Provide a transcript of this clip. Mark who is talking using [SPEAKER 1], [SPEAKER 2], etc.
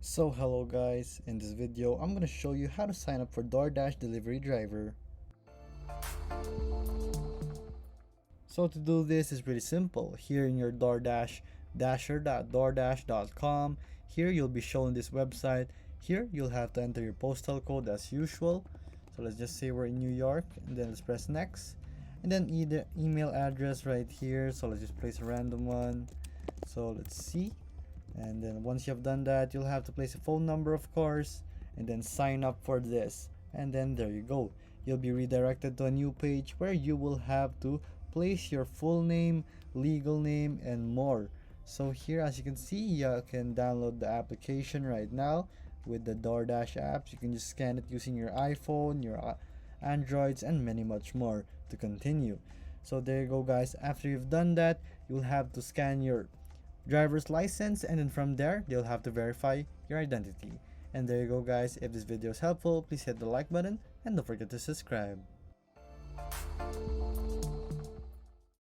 [SPEAKER 1] So hello guys, in this video I'm gonna show you how to sign up for Doordash delivery driver. So to do this is pretty simple. Here in your Doordash dasher.doordash.com, here you'll be shown this website. Here you'll have to enter your postal code as usual. So let's just say we're in New York, and then let's press next. And then either email address right here. So let's just place a random one. So let's see. And then once you have done that, you'll have to place a phone number, of course, and then sign up for this. And then there you go. You'll be redirected to a new page where you will have to place your full name, legal name, and more. So here, as you can see, you can download the application right now with the DoorDash apps. You can just scan it using your iPhone, your Androids, and many much more to continue. So there you go, guys. After you've done that, you'll have to scan your driver's license, and then from there they'll have to verify your identity. And there you go, guys. If this video is helpful, please hit the like button and don't forget to subscribe.